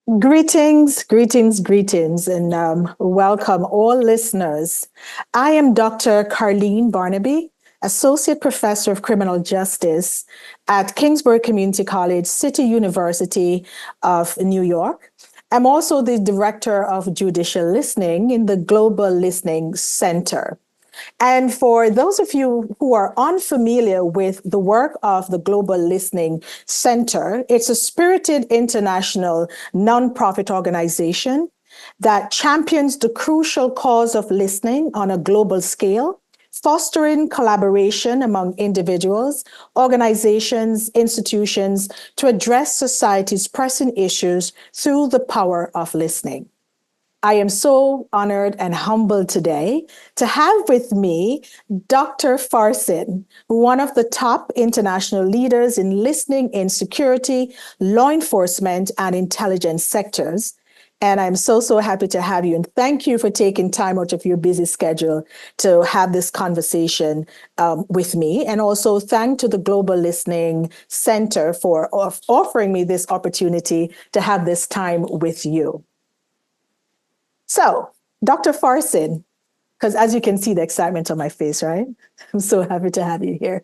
Greetings, greetings, greetings, and welcome all listeners. I am Dr. Carlene Barnaby, Associate Professor of Criminal Justice at Kingsborough Community College, City University of New York. I'm also the Director of Judicial Listening in the Global Listening Center. And for those of you who are unfamiliar with the work of the Global Listening Center, it's a spirited international nonprofit organization that champions the crucial cause of listening on a global scale, fostering collaboration among individuals, organizations, institutions to address society's pressing issues through the power of listening. I am so honored and humbled today to have with me Dr. Fahsing, one of the top international leaders in listening in security, law enforcement, and intelligence sectors. And I'm so happy to have you. And thank you for taking time out of your busy schedule to have this conversation with me. And also thank to the Global Listening Center for offering me this opportunity to have this time with you. So, Dr. Fahsing, because as you can see the excitement on my face, right? I'm so happy to have you here.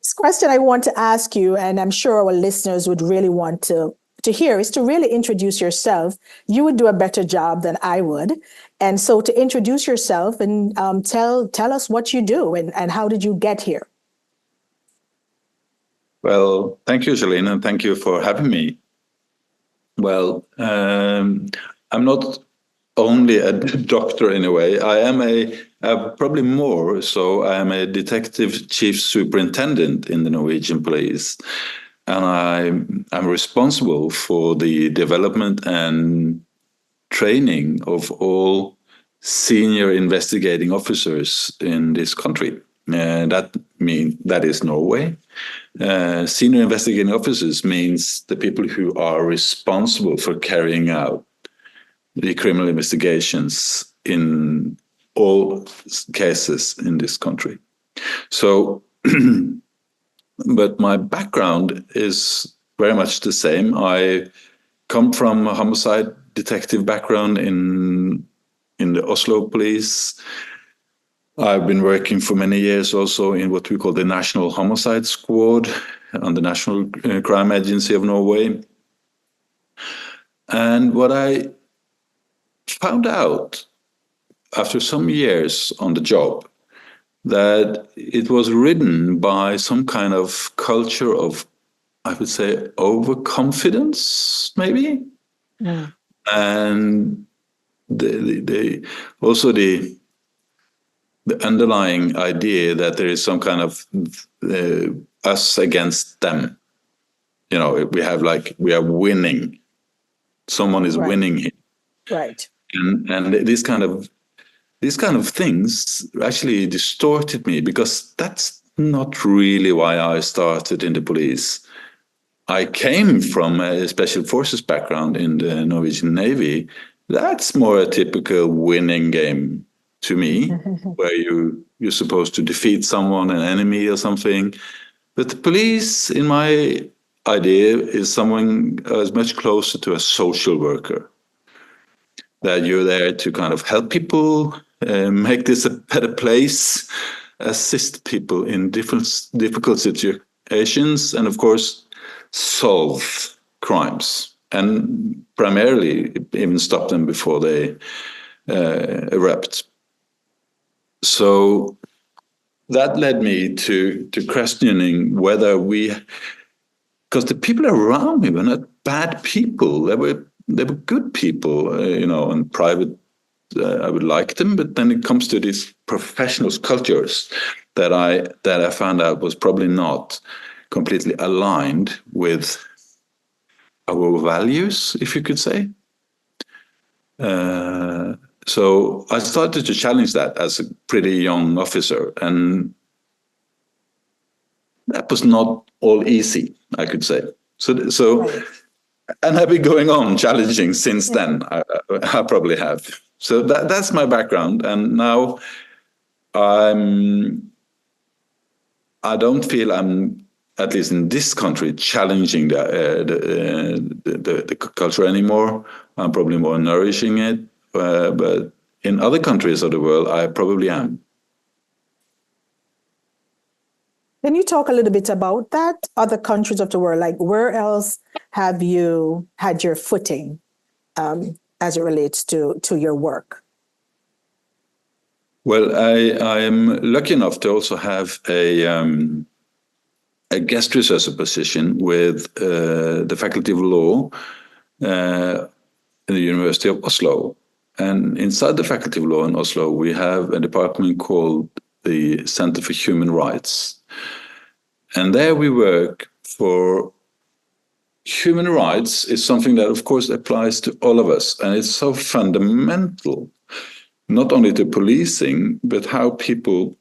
This question I want to ask you, and I'm sure our listeners would really want to hear, is to really introduce yourself. You would do a better job than I would. And so to introduce yourself and tell us what you do and how did you get here? Well, thank you, Shalene, and thank you for having me. Well, I'm not only a doctor in a way. I am probably more, so I am a detective chief superintendent in the Norwegian police. And I'm responsible for the development and training of all senior investigating officers in this country. That is Norway. Senior investigating officers means the people who are responsible for carrying out the criminal investigations in all cases in this country. So, but my background is very much the same. I come from a homicide detective background in the Oslo police. I've been working for many years also in what we call the National Homicide Squad on the National Crime Agency of Norway. And what I found out after some years on the job that it was ridden by some kind of culture of, I would say, overconfidence, maybe. Yeah. And also the underlying idea that there is some kind of us against them. You know, we are winning. Someone is winning here. Right. And these kind of things actually distorted me, because that's not really why I started in the police. I came from a special forces background in the Norwegian Navy. That's more a typical winning game to me, where you're supposed to defeat someone, an enemy or something. But the police, in my idea, is someone is much closer to a social worker. That you're there to kind of help people, make this a better place, assist people in difficult situations, and of course, solve crimes, and primarily even stop them before they erupt. So that led me to questioning whether because the people around me were not bad people. They were good people, and private, I would like them. But then it comes to these professional cultures that I found out was probably not completely aligned with our values, if you could say. So I started to challenge that as a pretty young officer, and that was not all easy, I could say. So. Right. And I've been going on challenging since then. I probably have. So that's my background. And now I don't feel I'm at least in this country, challenging the culture anymore. I'm probably more nourishing it, but in other countries of the world, I probably am. Can you talk a little bit about that? Other countries of the world, like where else have you had your footing as it relates to your work? Well, I am lucky enough to also have a guest researcher position with the Faculty of Law in the University of Oslo. And inside the Faculty of Law in Oslo, we have a department called the Center for Human Rights. And there we work for human rights is something that, of course, applies to all of us. And it's so fundamental, not only to policing, but how people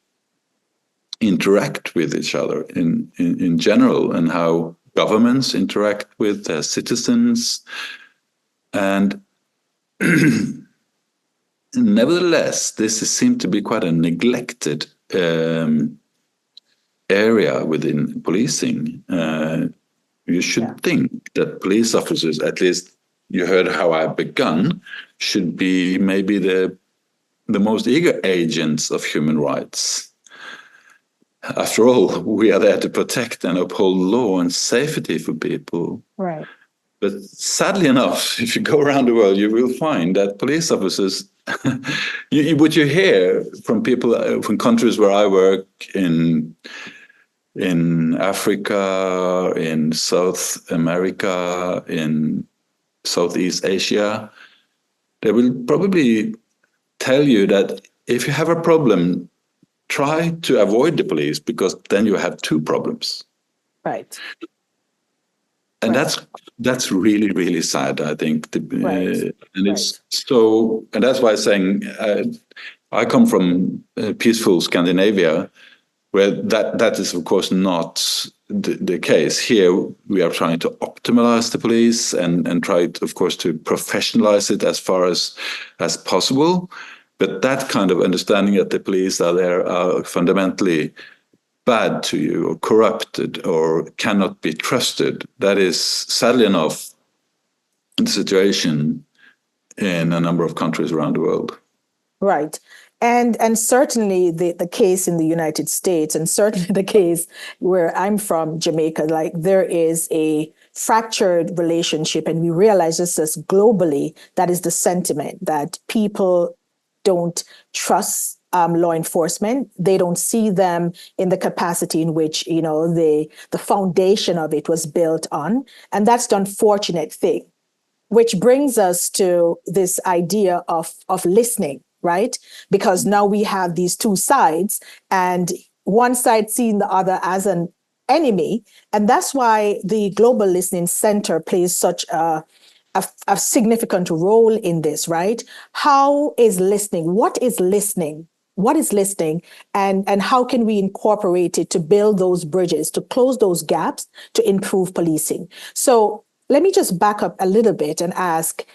interact with each other in general, and how governments interact with their citizens. And nevertheless, this seemed to be quite a neglected area within policing. You should think that police officers, at least you heard how I begun, should be maybe the most eager agents of human rights. After all, we are there to protect and uphold law and safety for people. Right. But sadly enough, if you go around the world, you will find that police officers, what you hear from people from countries where I work in Africa, in South America, in Southeast Asia, they will probably tell you that if you have a problem, try to avoid the police, because then you have two problems. Right. And that's really, really sad, I think. And it's so, and that's why I'm saying I come from peaceful Scandinavia, where that is, of course, not the case. Here, we are trying to optimize the police and try, of course, to professionalize it as far as possible. But that kind of understanding that the police are fundamentally bad to you or corrupted or cannot be trusted, that is, sadly enough, the situation in a number of countries around the world. Right. And certainly the case in the United States, and certainly the case where I'm from, Jamaica, like there is a fractured relationship, and we realize this is globally, that is the sentiment, that people don't trust law enforcement. They don't see them in the capacity in which, the foundation of it was built on. And that's the unfortunate thing, which brings us to this idea of listening, right? Because now we have these two sides, and one side seeing the other as an enemy. And that's why the Global Listening Center plays such a significant role in this, right? How is listening? What is listening? What is listening, and how can we incorporate it to build those bridges, to close those gaps, to improve policing? So let me just back up a little bit and ask,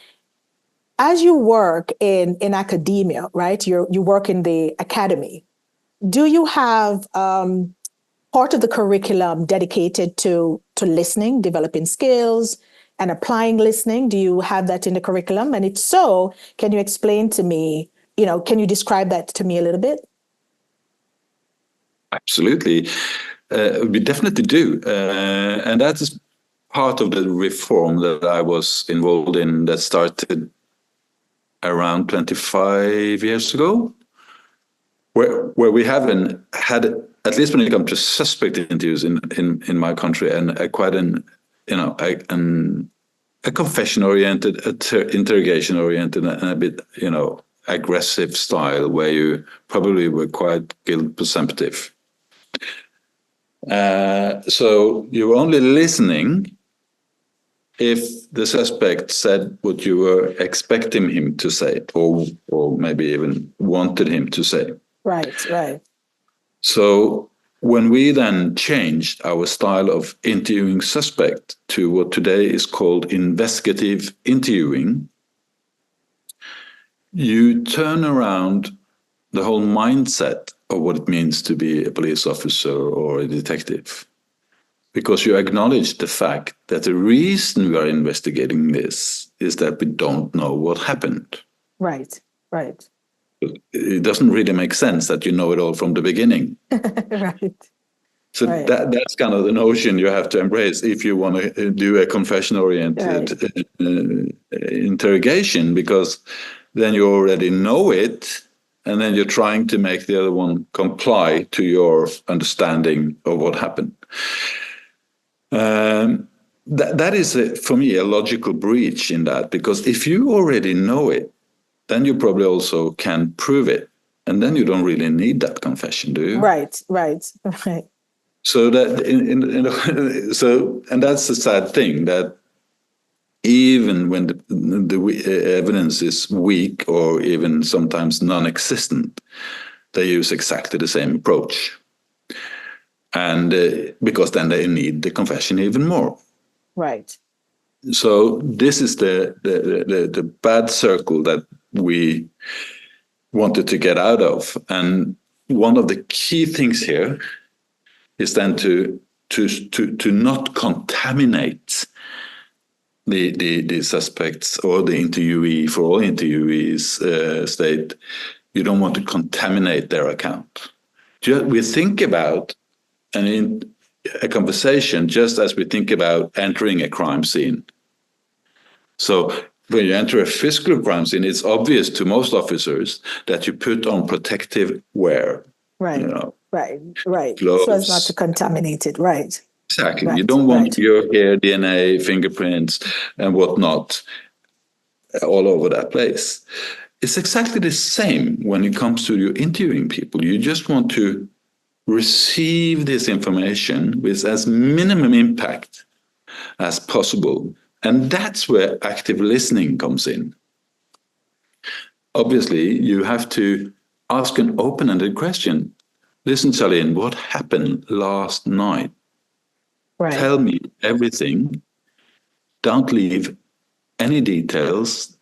as you work in academia, right? You work in the academy. Do you have part of the curriculum dedicated to listening, developing skills, and applying listening? Do you have that in the curriculum? And if so, can you explain to me, can you describe that to me a little bit? Absolutely. We definitely do. And that is part of the reform that I was involved in that started around 25 years ago, where we haven't had, at least when it comes to suspect interviews in my country, and quite a confession-oriented, interrogation-oriented, and a bit, aggressive style, where you probably were quite guilt perceptive. So you were only listening if the suspect said what you were expecting him to say, or maybe even wanted him to say. Right. So when we then changed our style of interviewing suspect to what today is called investigative interviewing, you turn around the whole mindset of what it means to be a police officer or a detective. because you acknowledge the fact that the reason we are investigating this is that we don't know what happened. Right, right. It doesn't really make sense that you know it all from the beginning. Right. So right. that's kind of the notion you have to embrace if you want to do a confession-oriented interrogation, because then you already know it, and then you're trying to make the other one comply to your understanding of what happened. That is, for me, a logical breach in that, because if you already know it, then you probably also can prove it. And then you don't really need that confession, do you? Right. So that and that's the sad thing, that even when the evidence is weak or even sometimes non-existent, they use exactly the same approach. And because then they need the confession even more. Right. So this is the bad circle that we wanted to get out of. And one of the key things here is then to not contaminate the suspects or the interviewee. For all interviewees state, you don't want to contaminate their account. We think about a conversation just as we think about entering a crime scene. So when you enter a physical crime scene, it's obvious to most officers that you put on protective wear. Right. Right. Gloves. So as not to contaminate it. Right. Exactly. Right. You don't want your hair, DNA, fingerprints, and whatnot all over that place. It's exactly the same when it comes to you interviewing people. You just want to receive this information with as minimum impact as possible. And that's where active listening comes in. Obviously, you have to ask an open-ended question. Listen, Charlene, what happened last night? Right. Tell me everything. Don't leave any details,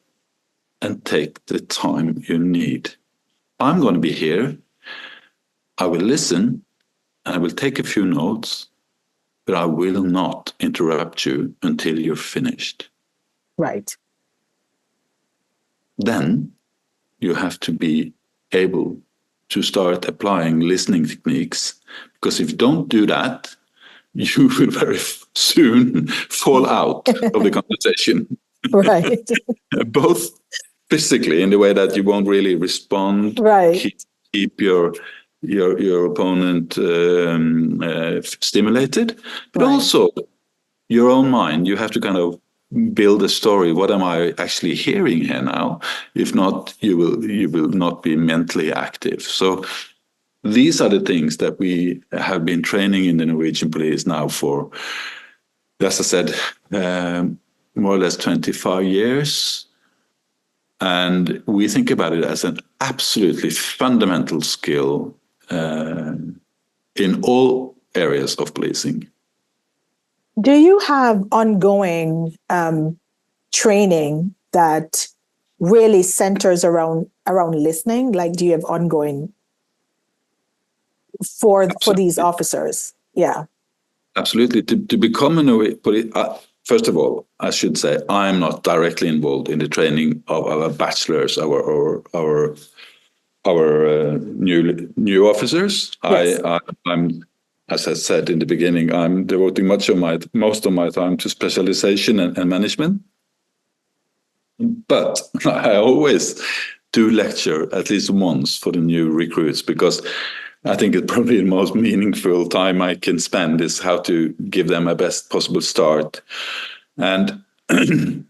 and take the time you need. I'm going to be here. I will listen, and I will take a few notes, but I will not interrupt you until you're finished. Right. Then you have to be able to start applying listening techniques, because if you don't do that, you will very soon fall out of the conversation. Right. Both physically, in the way that you won't really respond, right. keep your opponent stimulated, but also your own mind. You have to kind of build a story. What am I actually hearing here now? If not, you will not be mentally active. So these are the things that we have been training in the Norwegian police now for, as I said, more or less 25 years. And we think about it as an absolutely fundamental skill in all areas of policing. Do you have ongoing training that really centers around listening? Like, do you have ongoing for these officers? Yeah. Absolutely. To become a police, first of all, I should say I'm not directly involved in the training of our bachelors, our new officers. Yes. I'm, as I said in the beginning, I'm devoting most of my time to specialization and management. But I always do lecture at least once for the new recruits, because I think it's probably the most meaningful time I can spend is how to give them a best possible start. And again,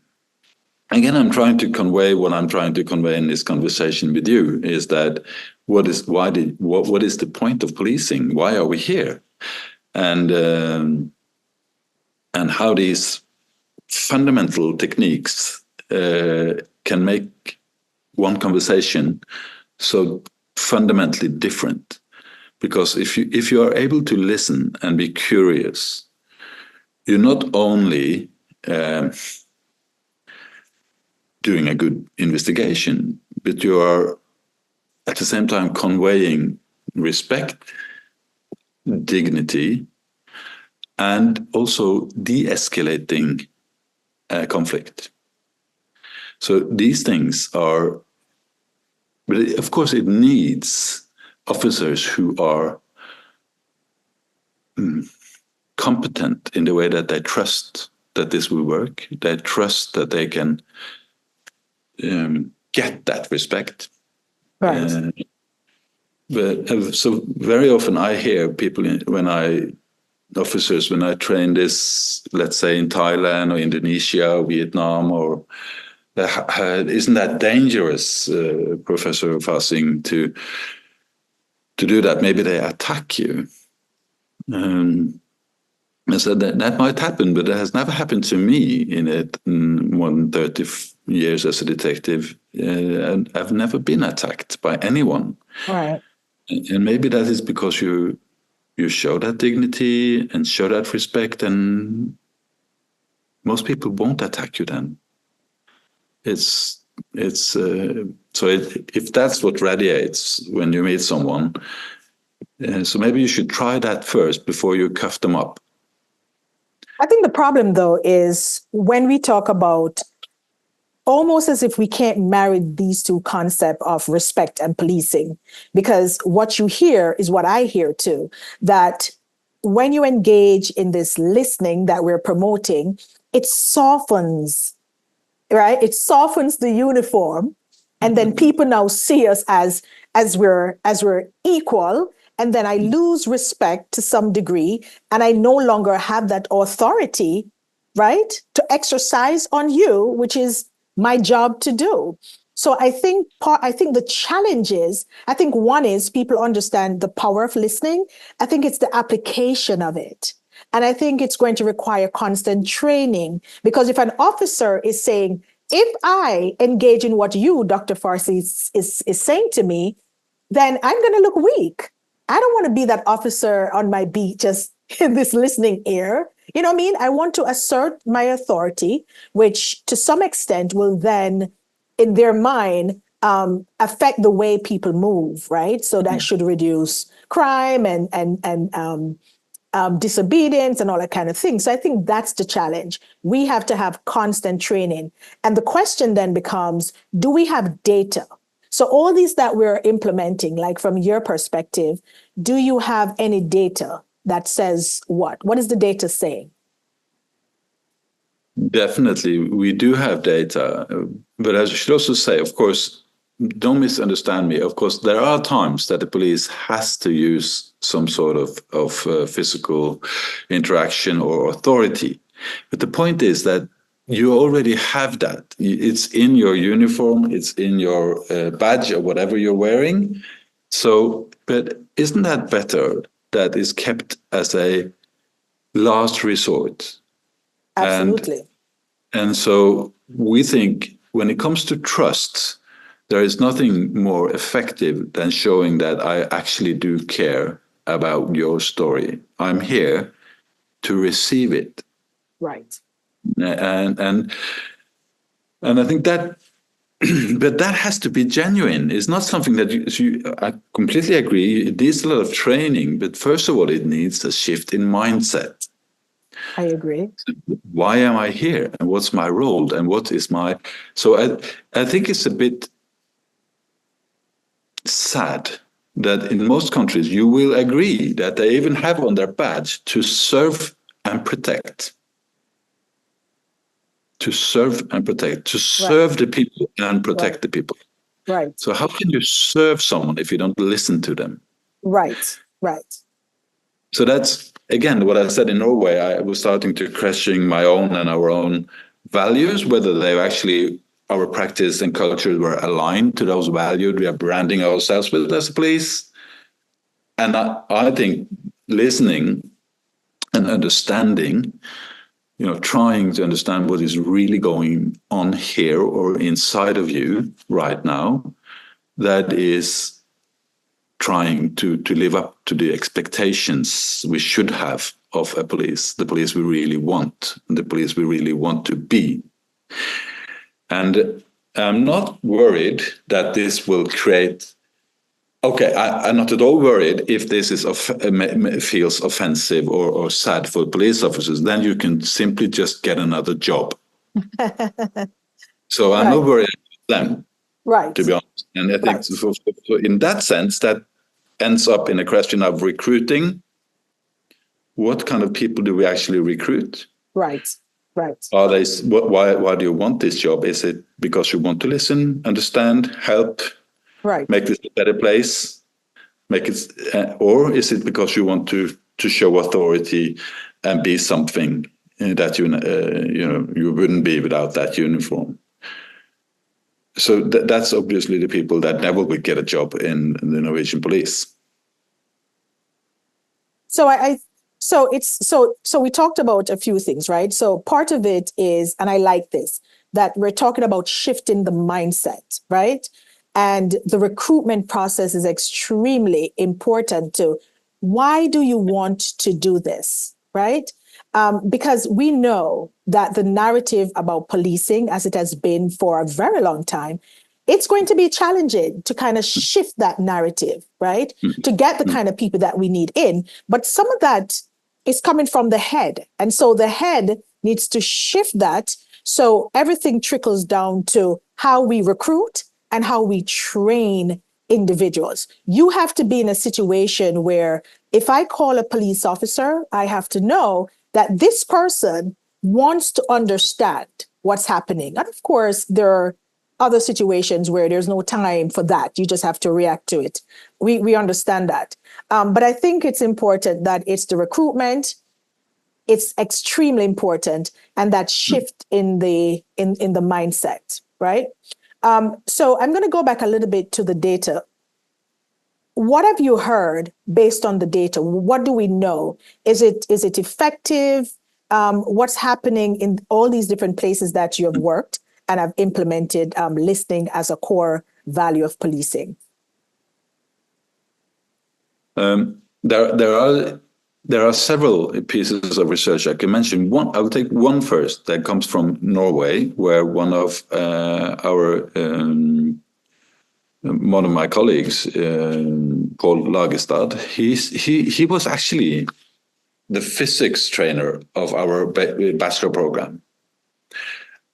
I'm trying to convey what I'm trying to convey in this conversation with you is that what is the point of policing? Why are we here? And how these fundamental techniques can make one conversation so fundamentally different. Because if you are able to listen and be curious, you're not only doing a good investigation, but you are at the same time conveying respect, dignity, and also de-escalating conflict. So these things are, but of course it needs officers who are competent in the way that they trust that this will work. They trust that they can get that respect. Right. But so very often I hear people officers when I train this, let's say in Thailand or Indonesia or Vietnam, or isn't that dangerous, Professor Fahsing, to do that? Maybe they attack you. I said that might happen, but it has never happened to me in more than 30 years as a detective. And I've never been attacked by anyone. Right. And maybe that is because you show that dignity and show that respect, and most people won't attack you then. If that's what radiates when you meet someone, so maybe you should try that first before you cuff them up. I think the problem, though, is when we talk about almost as if we can't marry these two concepts of respect and policing, because what you hear is what I hear too, that when you engage in this listening that we're promoting, it softens, right? It softens the uniform. And then people now see us as we're equal. And then I lose respect to some degree, and I no longer have that authority, right, to exercise on you, which is my job to do. So I think the challenge is, I think one is people understand the power of listening. I think it's the application of it. And I think it's going to require constant training, because if an officer is saying, if I engage in what you, Dr. Fahsing, is saying to me, then I'm going to look weak. I don't want to be that officer on my beat, just in this listening ear. You know what I mean? I want to assert my authority, which to some extent will then, in their mind, affect the way people move, right? So that should reduce crime and disobedience and all that kind of thing. So I think that's the challenge. We have to have constant training. And the question then becomes, do we have data? So all these that we're implementing, like from your perspective, do you have any data that says what? What is the data saying? Definitely, we do have data. But I should also say, of course, don't misunderstand me. Of course, there are times that the police has to use some sort of physical interaction or authority. But the point is that you already have that. It's in your uniform, it's in your badge or whatever you're wearing. So, but isn't that better that is kept as a last resort? Absolutely. And so we think when it comes to trust, there is nothing more effective than showing that I actually do care about your story. I'm here to receive it. Right. And I think that, but that has to be genuine. It's not something that I completely agree. It needs a lot of training, but first of all, it needs a shift in mindset. I agree. Why am I here? And what's my role? And what is my... So I think it's a bit sad that in most countries, you will agree that they even have on their badge to serve and protect. To serve and protect, to serve the people and protect the people. Right. So how can you serve someone if you don't listen to them? Right. So that's, again, what I said in Norway. I was starting to question my own and our own values, whether they actually, our practice and culture were aligned to those values we are branding ourselves with as a police. And I think listening and understanding, trying to understand what is really going on here or inside of you right now, that is trying to live up to the expectations we should have of a police, the police we really want, the police we really want to be. And I'm not worried that this will create Okay, I'm not at all worried if this is feels offensive or sad for police officers. Then you can simply just get another job. So I'm not worried about them, Right. to be honest. And I think Right. so in that sense, that ends up in a question of recruiting. What kind of people do we actually recruit? Right. Right. Are they? Why do you want this job? Is it because you want to listen, understand, help, Right. make this a better place? Make it, or is it because you want to show authority and be something that you wouldn't be without that uniform? So that's obviously the people that never would get a job in the Norwegian police. So so we talked about a few things, right? So part of it is, and I like this, that we're talking about shifting the mindset, right? And the recruitment process is extremely important to why do you want to do this, right? Because we know that the narrative about policing, as it has been for a very long time, it's going to be challenging to kind of shift that narrative, right? To get the kind of people that we need in. But some of that is coming from the head. And so the head needs to shift that so everything trickles down to how we recruit and how we train individuals. You have to be in a situation where if I call a police officer, I have to know that this person wants to understand what's happening. And of course, there are other situations where there's no time for that. You just have to react to it. We understand that. But I think it's important that it's the recruitment. It's extremely important, and that shift in the mindset, right? So I'm going to go back a little bit to the data. What have you heard based on the data? What do we know? Is it effective? What's happening in all these different places that you have worked and have implemented listening as a core value of policing? There are several pieces of research I can mention. I'll take one first that comes from Norway, where one of one of my colleagues, Paul Lagestad, he was actually the physics trainer of our bachelor program,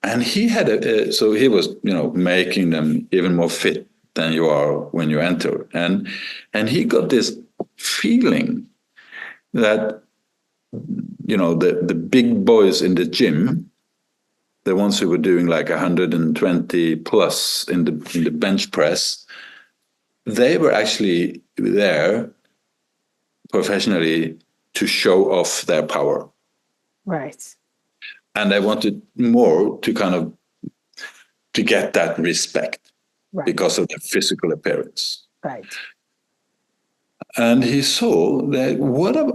and he had so he was making them even more fit than you are when you enter, and he got this feeling that the big boys in the gym, the ones who were doing like 120 plus in the bench press, they were actually there professionally to show off their power. Right. And they wanted more to to get that respect, right, because of their physical appearance. Right. And he saw that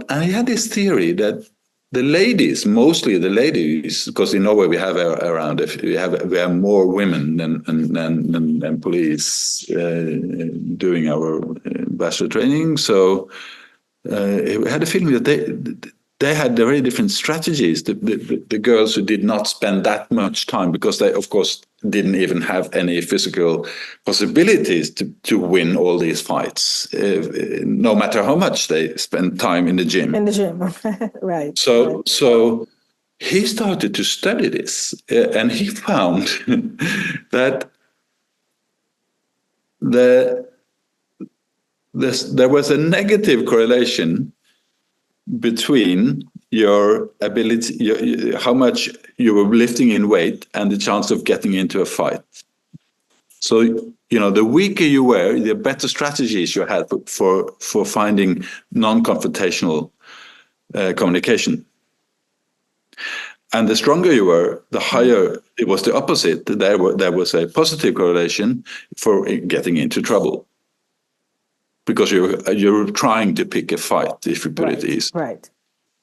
and he had this theory that the ladies, mostly the ladies, because in Norway we have we have more women than police doing our bachelor training. So he had a feeling that they had very different strategies. The girls who did not spend that much time, because they, of course, didn't even have any physical possibilities to win all these fights, no matter how much they spent time in the gym. In the gym, right. So he started to study this, and he found that there was a negative correlation between your ability, how much you were lifting in weight, and the chance of getting into a fight. So, the weaker you were, the better strategies you had for finding non-confrontational communication. And the stronger you were, the higher it was the opposite. There was a positive correlation for getting into trouble, because you're trying to pick a fight, if you put it easy. Right.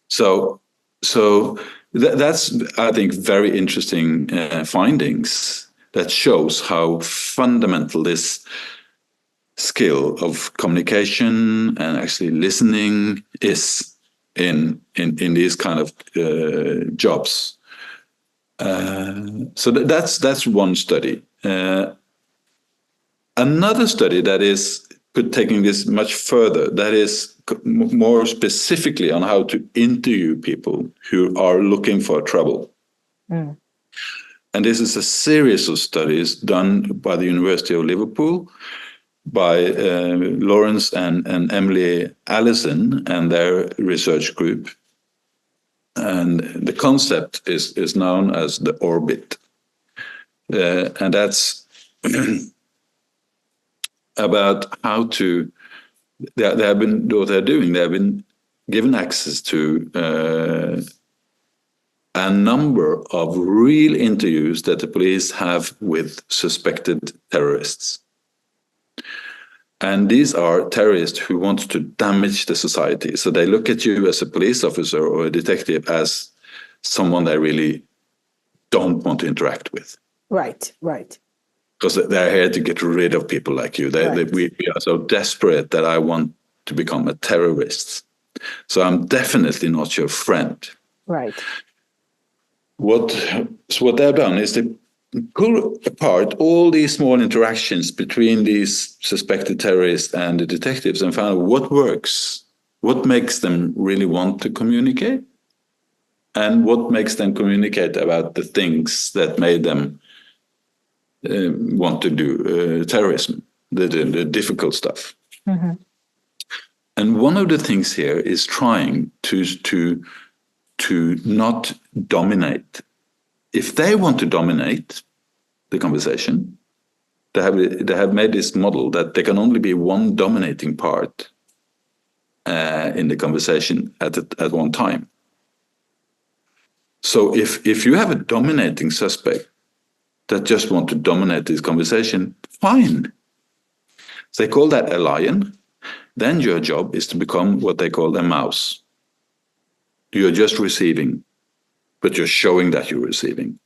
So that's, I think, very interesting findings that shows how fundamental this skill of communication and actually listening is in these kind of jobs. So that's one study. Another study that is taking this much further. That is more specifically on how to interview people who are looking for trouble. Mm. And this is a series of studies done by the University of Liverpool, by Lawrence and Emily Allison and their research group. And the concept is known as the orbit. And that's about how to, they have been, what they're doing, they have been given access to a number of real interviews that the police have with suspected terrorists. And these are terrorists who want to damage the society. So they look at you as a police officer or a detective as someone they really don't want to interact with. Right, right. Because they're here to get rid of people like you. We are so desperate that I want to become a terrorist. So I'm definitely not your friend. Right. What they've done is they pull apart all these small interactions between these suspected terrorists and the detectives and found out what works, what makes them really want to communicate, and what makes them communicate about the things that made them want to do terrorism, the difficult stuff. Mm-hmm. And one of the things here is trying to not dominate. If they want to dominate the conversation, they have made this model that there can only be one dominating part in the conversation at one time. So if you have a dominating suspect that just want to dominate this conversation, fine. So they call that a lion. Then your job is to become what they call a mouse. You're just receiving, but you're showing that you're receiving.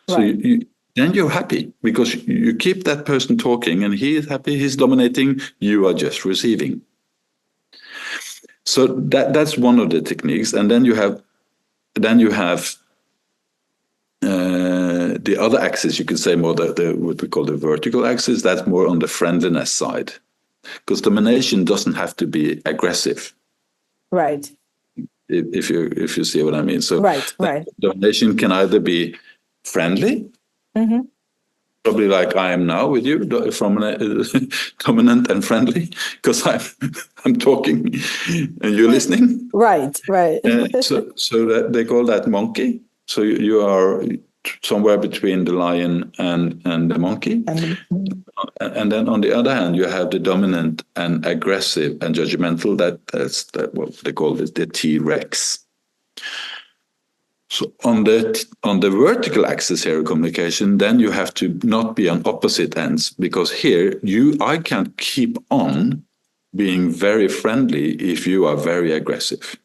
So right. then you're happy because you keep that person talking and he is happy, he's dominating, you are just receiving. So that's one of the techniques. And then you have the other axis, you could say more the what we call the vertical axis, that's more on the friendliness side. Because domination doesn't have to be aggressive. Right. If you see what I mean. So right. Domination can either be friendly, mm-hmm. probably like I am now with you, dominant and friendly, because I'm talking and you're listening. Right. So that they call that monkey. So you are somewhere between the lion and the monkey. And then on the other hand, you have the dominant and aggressive and judgmental. That's what they call it, the T-Rex. So on the vertical axis here of communication, then you have to not be on opposite ends, because here I can't keep on being very friendly if you are very aggressive.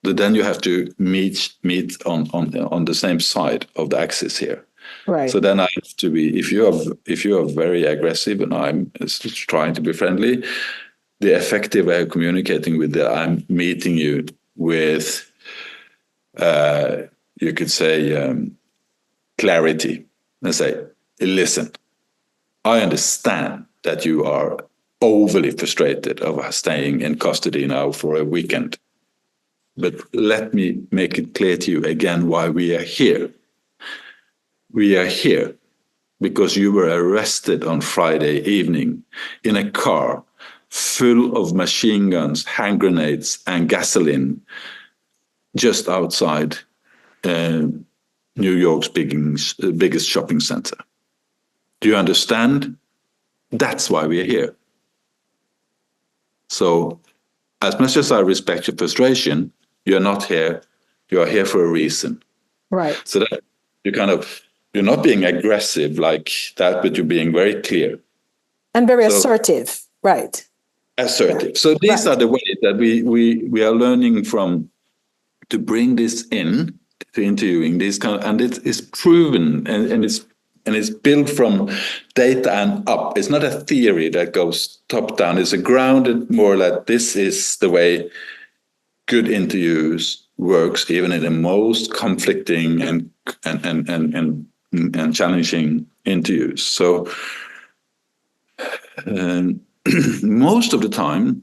But then you have to meet on the same side of the axis here. Right. So then I have to be, if you are very aggressive and I'm trying to be friendly, the effective way of communicating with I'm meeting you with, you could say, clarity, and say, listen, I understand that you are overly frustrated of staying in custody now for a weekend. But let me make it clear to you again why we are here. We are here because you were arrested on Friday evening in a car full of machine guns, hand grenades, and gasoline just outside New York's biggest shopping center. Do you understand? That's why we are here. So, as much as I respect your frustration, you're not here. You are here for a reason. Right. So that you're not being aggressive like that, but you're being very clear. And very assertive. Right. Assertive. Yeah. So these are the ways that we are learning from to bring this in to interviewing these and it is proven and it's built from data and up. It's not a theory that goes top down. It's a grounded more like this is the way good interviews works, even in the most conflicting and challenging interviews. So most of the time,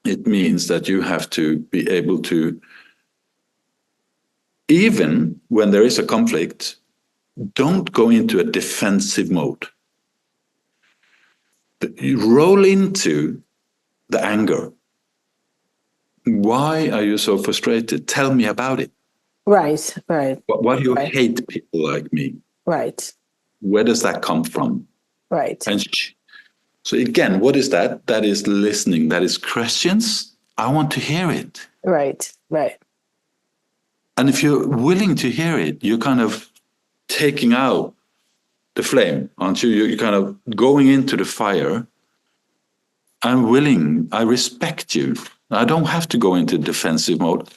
it means that you have to be able to, even when there is a conflict, don't go into a defensive mode. You roll into the anger. Why are you so frustrated? Tell me about it. Right, right. Why do you right. hate people like me? Right. Where does that come from? Right. And so again, what is that? That is listening. That is questions. I want to hear it. Right, right. And if you're willing to hear it, you're kind of taking out the flame, aren't you? You're kind of going into the fire. I'm willing. I respect you. I don't have to go into defensive mode.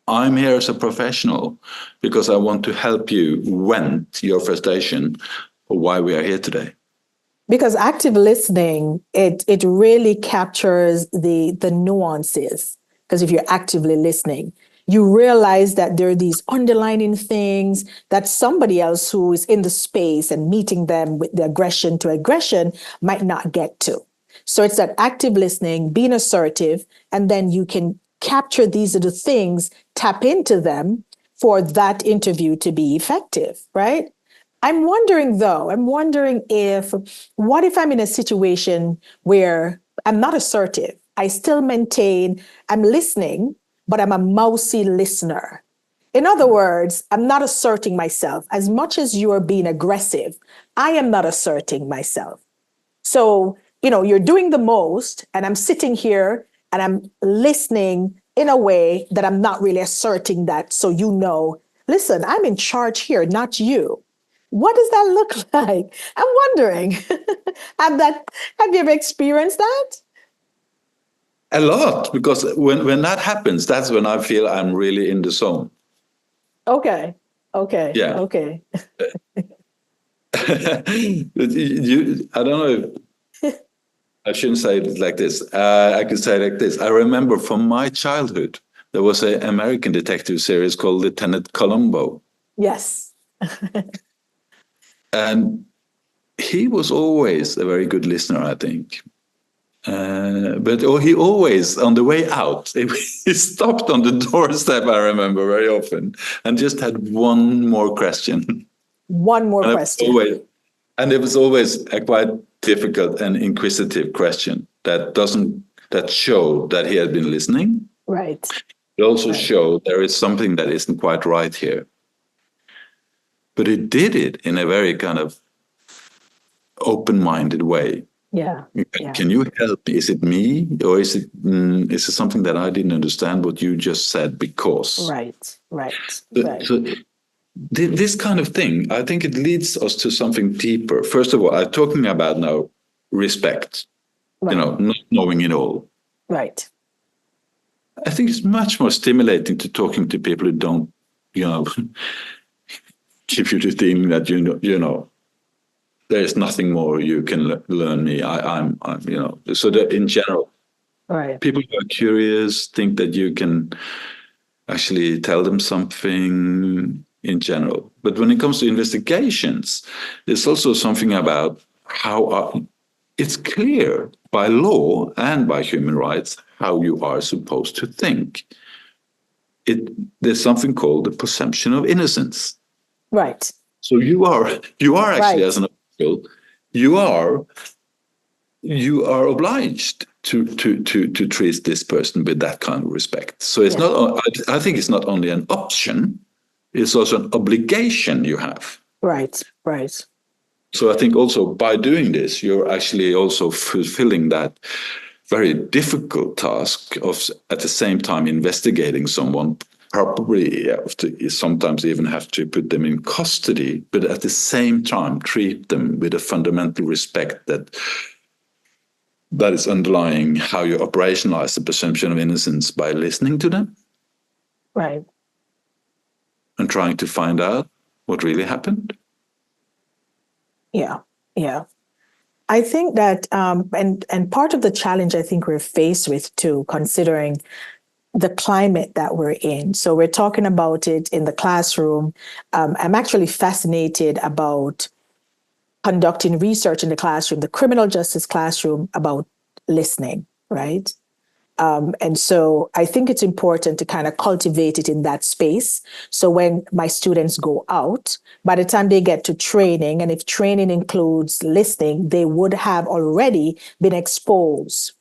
I'm here as a professional because I want to help you vent your frustration for why we are here today. Because active listening, it really captures the nuances. Because if you're actively listening, you realize that there are these underlining things that somebody else who is in the space and meeting them with the aggression to aggression might not get to. So it's that active listening, being assertive, and then you can capture these are the things, tap into them for that interview to be effective, right? I'm wondering if, what if I'm in a situation where I'm not assertive? I still maintain, I'm listening, but I'm a mousy listener. In other words, I'm not asserting myself. As much as you are being aggressive, I am not asserting myself. So, you're doing the most, and I'm sitting here and I'm listening in a way that I'm not really asserting that. So, listen, I'm in charge here, not you. What does that look like? I'm wondering. Have you ever experienced that? A lot, because when that happens, that's when I feel I'm really in the zone. Okay. Yeah. Okay. I don't know if I shouldn't say it like this. I could say it like this. I remember from my childhood, there was an American detective series called Lieutenant Columbo. Yes. And he was always a very good listener, I think. But he always, on the way out, he stopped on the doorstep, I remember very often, and just had one more question. One more question. It was always a quite difficult and inquisitive question that showed that he had been listening. Right. It also showed there is something that isn't quite right here. But he did it in a very kind of open-minded way. Yeah. Can you help me? Is it me, or is it something that I didn't understand what you just said? Because right. So this kind of thing, I think it leads us to something deeper. First of all, I'm talking about now respect. Not knowing it all. Right. I think it's much more stimulating to talking to people who don't, give you the thing that there's nothing more you can learn me. I'm so that in general, people who are curious think that you can actually tell them something in general. But when it comes to investigations, there's also something about how it's clear by law and by human rights how you are supposed to think. There's something called the presumption of innocence. Right. So you are actually, as an official, you are obliged to treat this person with that kind of respect. So it's not. I think it's not only an option; it's also an obligation you have. Right. So I think also by doing this, you're actually also fulfilling that very difficult task of at the same time investigating someone. Probably sometimes even have to put them in custody, but at the same time treat them with a fundamental respect that is underlying how you operationalize the presumption of innocence by listening to them. Right. And trying to find out what really happened. Yeah. I think that, and part of the challenge I think we're faced with too, considering the climate that we're in. So we're talking about it in the classroom. I'm actually fascinated about conducting research in the classroom, the criminal justice classroom, about listening, right? And so I think it's important to kind of cultivate it in that space. So when my students go out, by the time they get to training, and if training includes listening, they would have already been exposed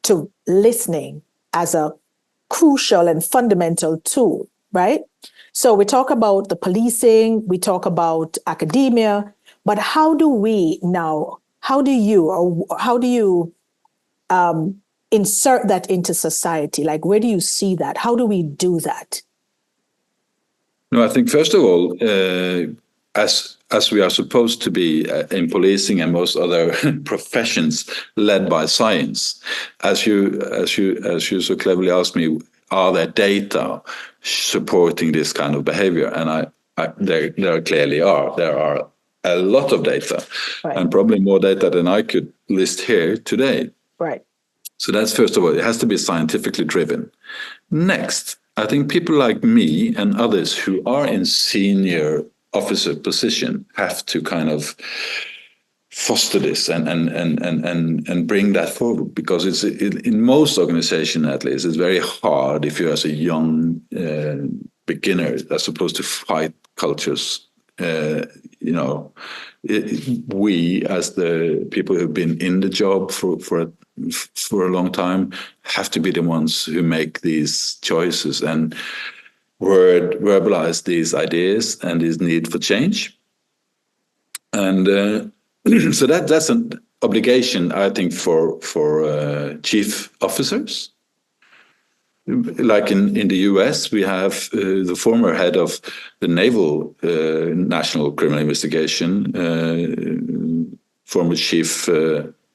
to listening as a crucial and fundamental tool, right? So we talk about the policing, we talk about academia, but how do you insert that into society? Like, where do you see that? How do we do that? No, I think first of all, as we are supposed to be in policing and most other professions led by science, as you so cleverly asked me, are there data supporting this kind of behavior? And there clearly are. There are a lot of data, right, and probably more data than I could list here today. Right. So that's first of all, it has to be scientifically driven. Next, I think people like me and others who are in senior officer position have to kind of foster this and bring that forward, because it's in most organizations, at least, it's very hard if you're as a young beginner as supposed to fight cultures. We as the people who've been in the job for a long time have to be the ones who make these choices and verbalize these ideas and this need for change. And so that's an obligation, I think, for chief officers. Like in the US, we have the former head of the Naval National Criminal Investigation, former Chief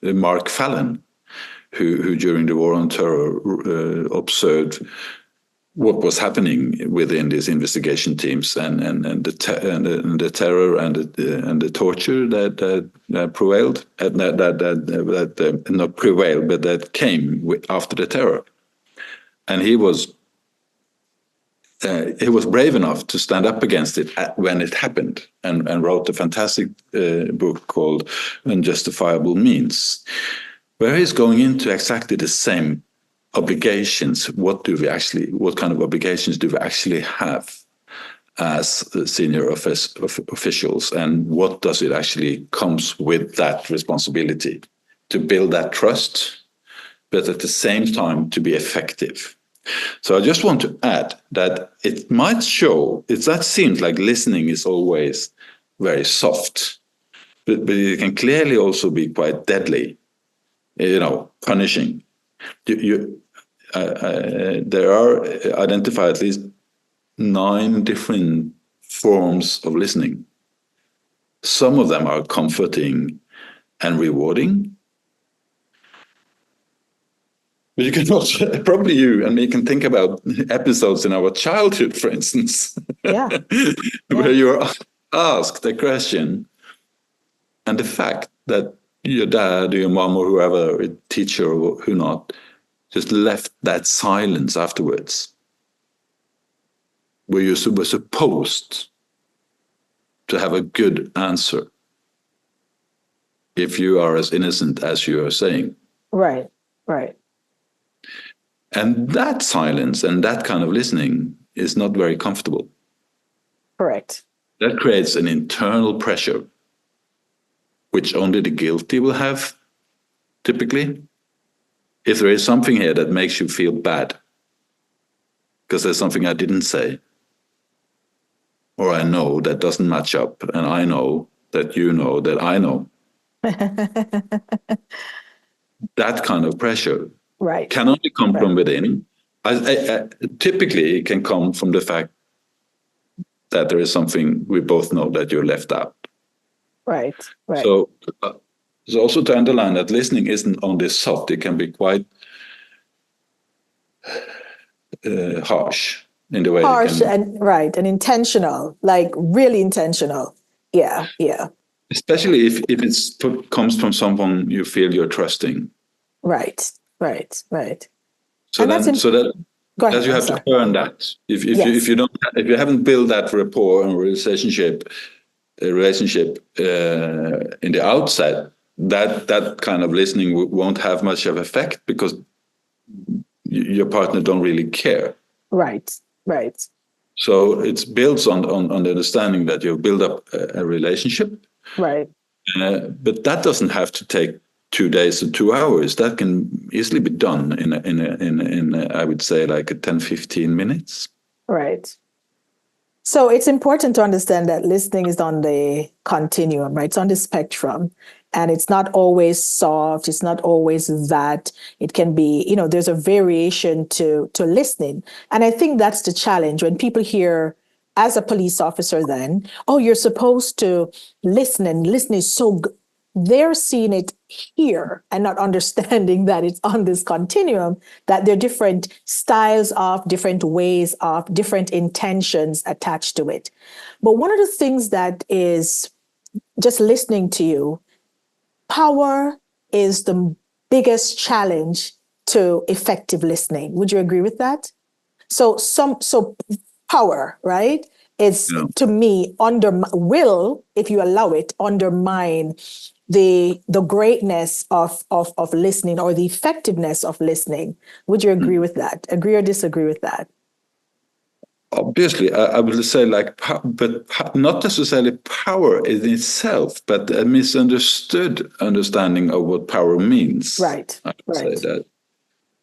Mark Fallon, who during the War on Terror observed what was happening within these investigation teams and the terror and the torture that prevailed, that not prevailed, but that came after the terror. And he was brave enough to stand up against it when it happened, and wrote a fantastic book called Unjustifiable Means, where he's going into exactly the same obligations. What kind of obligations do we actually have as senior officials, and what does it actually comes with that responsibility to build that trust, but at the same time to be effective. So I just want to add that it might show, that seems like listening is always very soft, but it can clearly also be quite deadly, punishing. There are identified at least 9 different forms of listening. Some of them are comforting and rewarding. But you can also, probably you and me can think about episodes in our childhood, for instance, where you're asked a question, and the fact that your dad or your mom or whoever, a teacher or who not, just left that silence afterwards, where you were supposed to have a good answer if you are as innocent as you are saying. Right, right. And that silence and that kind of listening is not very comfortable. Correct. That creates an internal pressure, which only the guilty will have, typically. If there is something here that makes you feel bad, because there's something I didn't say, or I know that doesn't match up, and I know that you know that I know. That kind of pressure can only come from within. Typically, it can come from the fact that there is something we both know that you're left out. Right. So also to underline that listening isn't only soft; it can be quite harsh in the way. And intentional, like really intentional. Yeah. Especially if it comes from someone you feel you're trusting. Right. So that you have to earn that. If you haven't built that rapport and relationship, a relationship in the outset, that kind of listening won't have much of effect because your partner don't really care. Right, right. So it builds on the understanding that you build up a relationship. Right. But that doesn't have to take 2 days or 2 hours. That can easily be done in I would say like a 10, 15 minutes. Right. So it's important to understand that listening is on the continuum, right? It's on the spectrum. And it's not always soft. It's not always that. It can be, there's a variation to listening. And I think that's the challenge when people hear, as a police officer, then, oh, you're supposed to listen, and listen is so good. They're seeing it here and not understanding that it's on this continuum, that there are different styles of, different ways of, different intentions attached to it. But one of the things that is just listening to you, power is the biggest challenge to effective listening. Would you agree with that? So power, right? Is to me will, if you allow it, undermine the greatness of listening or the effectiveness of listening. Would you agree with that? Agree or disagree with that? Obviously, I would say but not necessarily power in itself, but a misunderstood understanding of what power means. Right. I would say that.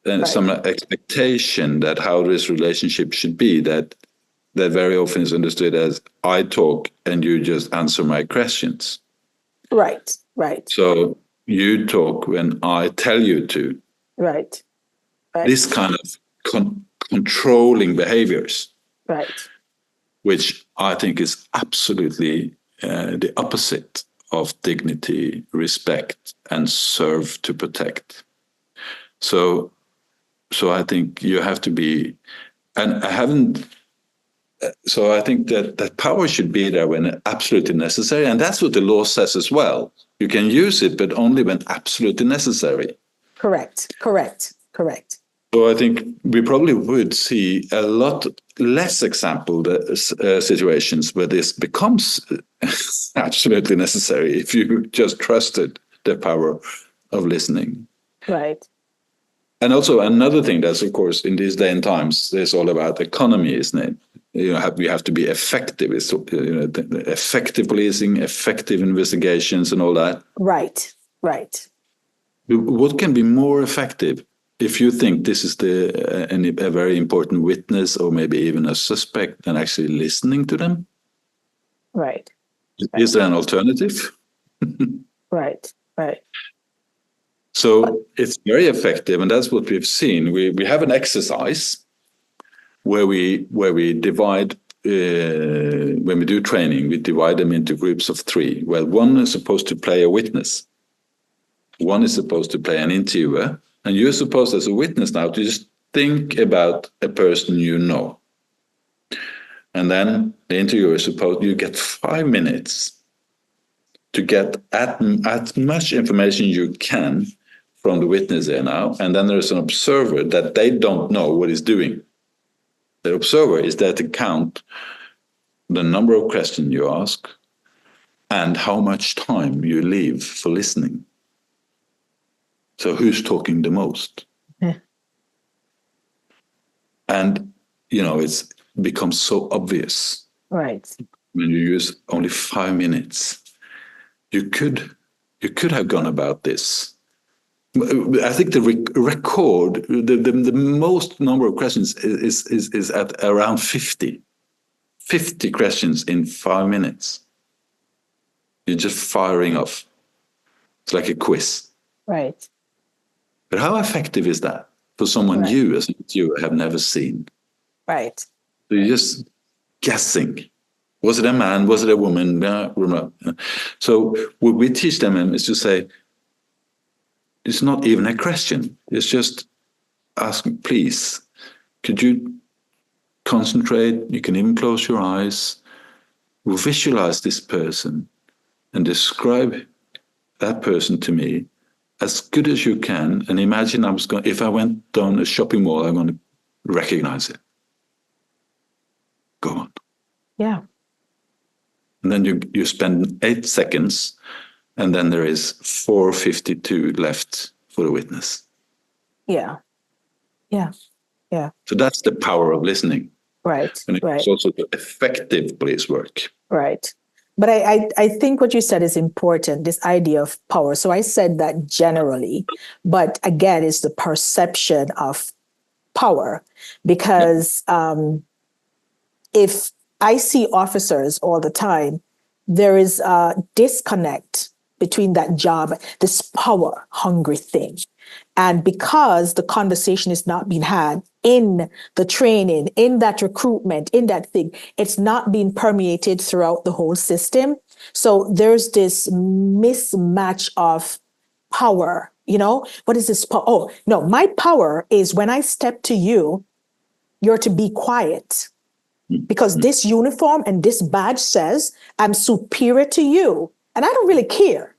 And Right. some expectation that how this relationship should be, that very often is understood as I talk and you just answer my questions. Right. Right. So you talk when I tell you to. Right. Right. This kind of controlling behaviors. Right. Which I think is absolutely the opposite of dignity, respect, and serve to protect. So I think you have to be, and I haven't. So I think that power should be there when absolutely necessary, and that's what the law says as well. You can use it, but only when absolutely necessary. Correct. So I think we probably would see a lot less example situations where this becomes absolutely necessary if you just trusted the power of listening. Right. And also another thing that's, of course, in these day and times, it's all about economy, isn't it? We have to be effective. It's, effective policing, effective investigations, and all that. Right. What can be more effective? If you think this is a very important witness or maybe even a suspect, than actually listening to them? Right. Is there an alternative? Right. So it's very effective, and that's what we've seen. We have an exercise where we divide, when we do training, we divide them into groups of 3. Well, one is supposed to play a witness. One is supposed to play an interviewer. And you're supposed, as a witness now, to just think about a person you know. And then the interviewer is supposed, you get 5 minutes to get as much information you can from the witness there now. And then there's an observer that they don't know what he's doing. The observer is there to count the number of questions you ask and how much time you leave for listening. So who's talking the most? Yeah. And, it's becomes so obvious. Right. When you use only 5 minutes, you could have gone about this. I think the record, the most number of questions is at around 50. 50 questions in 5 minutes. You're just firing off. It's like a quiz. Right. But how effective is that for someone you, as you have never seen? Right. So you're just guessing. Was it a man? Was it a woman? So what we teach them is to say, it's not even a question. It's just asking, please, could you concentrate? You can even close your eyes, visualize this person, and describe that person to me as good as you can, and imagine if I went down a shopping mall, I'm going to recognize it. Go on. Yeah. And then you spend 8 seconds, and then there is 4:52 left for the witness. Yeah. Yeah. Yeah. So that's the power of listening. Right. And it's also the effective police work. Right. But I think what you said is important, this idea of power. So I said that generally, but again, it's the perception of power. Because if I see officers all the time, there is a disconnect between that job, this power hungry thing. And because the conversation is not being had in the training, in that recruitment, in that thing, it's not being permeated throughout the whole system. So there's this mismatch of power. What is this power? Oh, no, my power is when I step to you, you're to be quiet. Because this uniform and this badge says I'm superior to you. And I don't really care.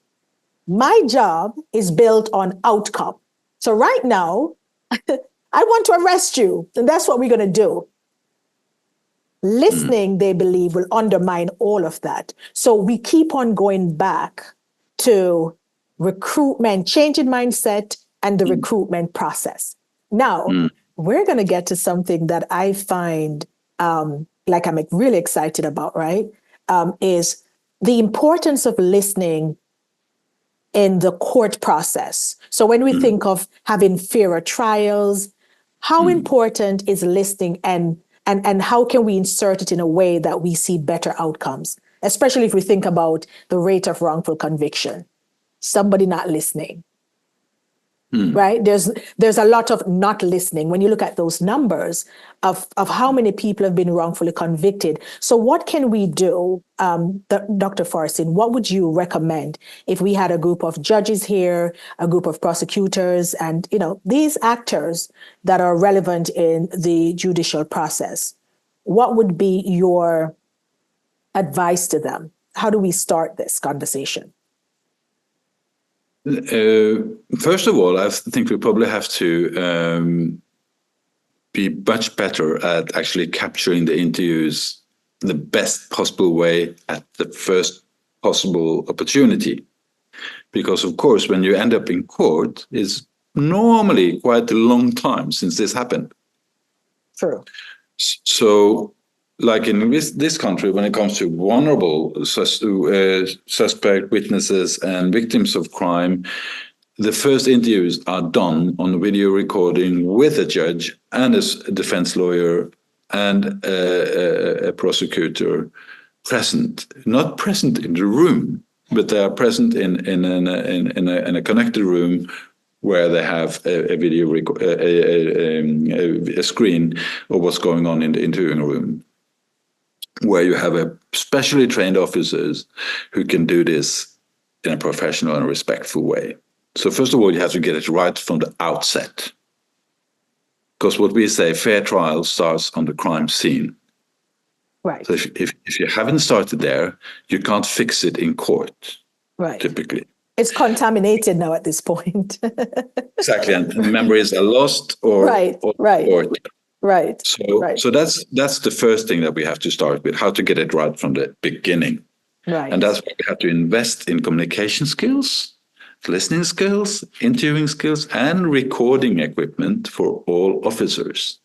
My job is built on outcome. So right now, I want to arrest you. And that's what we're going to do. Listening, they believe, will undermine all of that. So we keep on going back to recruitment, changing mindset, and the recruitment process. Now, we're going to get to something that I find like I'm really excited about, right? Is the importance of listening in the court process. So when we think of having fairer trials, how important is listening and how can we insert it in a way that we see better outcomes, especially if we think about the rate of wrongful conviction, somebody not listening. Right? There's a lot of not listening when you look at those numbers of how many people have been wrongfully convicted. So what can we do, Dr. Fahsing, what would you recommend if we had a group of judges here, a group of prosecutors, and these actors that are relevant in the judicial process? What would be your advice to them? How do we start this conversation? First of all, I think we probably have to be much better at actually capturing the interviews the best possible way at the first possible opportunity. Because, of course, when you end up in court, it's normally quite a long time since this happened. True. So, like in this country, when it comes to vulnerable suspect witnesses and victims of crime, the first interviews are done on video recording with a judge and a defense lawyer and a prosecutor present, not present in the room, but they are present in a connected room where they have a video a screen of what's going on in the interviewing room, where you have a specially trained officers who can do this in a professional and respectful way. So first of all, you have to get it right from the outset. Because what we say, fair trial starts on the crime scene. Right. So if you haven't started there, you can't fix it in court, right. Typically. It's contaminated now at this point. Exactly, and memories are lost or right. So that's the first thing that we have to start with, how to get it right from the beginning. Right. And that's why we have to invest in communication skills, listening skills, interviewing skills, and recording equipment for all officers.